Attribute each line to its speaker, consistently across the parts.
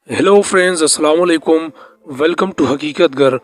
Speaker 1: Hello friends, अस्सलाम वालेकुम। Welcome to हकीकत घर।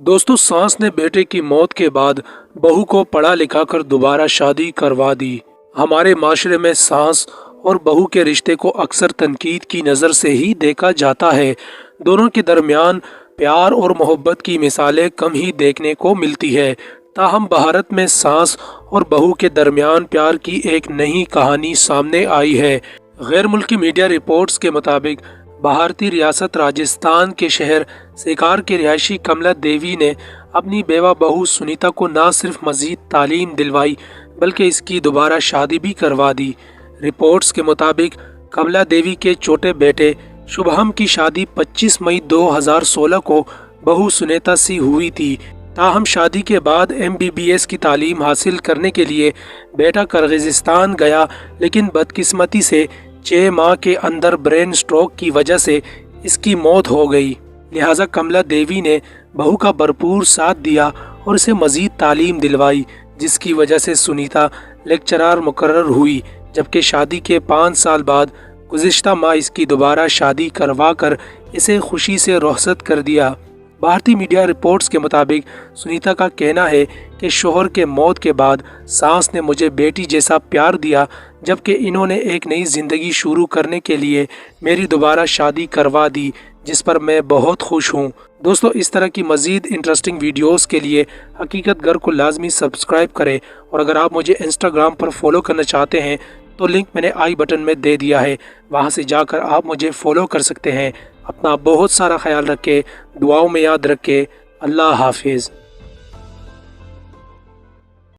Speaker 1: दोस्तों, सास ने बेटे की मौत के बाद बहू को पढ़ा लिखा कर दोबारा शादी करवा दी। हमारे माशरे में सास और बहू के रिश्ते को अक्सर तनकीद की नज़र से ही देखा जाता है। दोनों के दरमियान प्यार और मोहब्बत की मिसालें कम ही देखने को मिलती है। ताहम भारत में सास और बहू के दरमियान प्यार की एक नई कहानी सामने आई है। गैर मुल्की मीडिया रिपोर्ट्स के मुताबिक भारतीय रियासत राजस्थान के शहर सीकर की रिहायशी कमला देवी ने अपनी बेवा बहू सुनीता को न सिर्फ मजीद तालीम दिलवाई बल्कि इसकी दोबारा शादी भी करवा दी। रिपोर्ट्स के मुताबिक कमला देवी के छोटे बेटे शुभम की शादी 25 मई 2016 को बहू सुनीता से हुई थी। ताहम शादी के बाद MBBS की तालीम हासिल करने के लिए बेटा किर्गिस्तान गया, लेकिन बदकिस्मती से 6 माह के अंदर ब्रेन स्ट्रोक की वजह से इसकी मौत हो गई। लिहाजा कमला देवी ने बहू का भरपूर साथ दिया और इसे मजीद तालीम दिलवाई, जिसकी वजह से सुनीता लेक्चरर मुकर्रर हुई। जबकि शादी के 5 साल बाद गुज़िश्ता माह इसकी दोबारा शादी करवा कर इसे खुशी से रुखसत कर दिया। भारतीय मीडिया रिपोर्ट्स के मुताबिक सुनीता का कहना है कि शोहर के मौत के बाद सास ने मुझे बेटी जैसा प्यार दिया, जबकि इन्होंने एक नई ज़िंदगी शुरू करने के लिए मेरी दोबारा शादी करवा दी, जिस पर मैं बहुत खुश हूँ। दोस्तों, इस तरह की मज़ीद इंटरेस्टिंग वीडियोस के लिए हकीकत घर को लाजमी सब्सक्राइब करें, और अगर आप मुझे इंस्टाग्राम पर फॉलो करना चाहते हैं तो लिंक मैंने आई बटन में दे दिया है, वहाँ से जाकर आप मुझे फॉलो कर सकते हैं। अपना बहुत सारा ख्याल रखें, दुआओं में याद रखें। अल्लाह हाफिज़।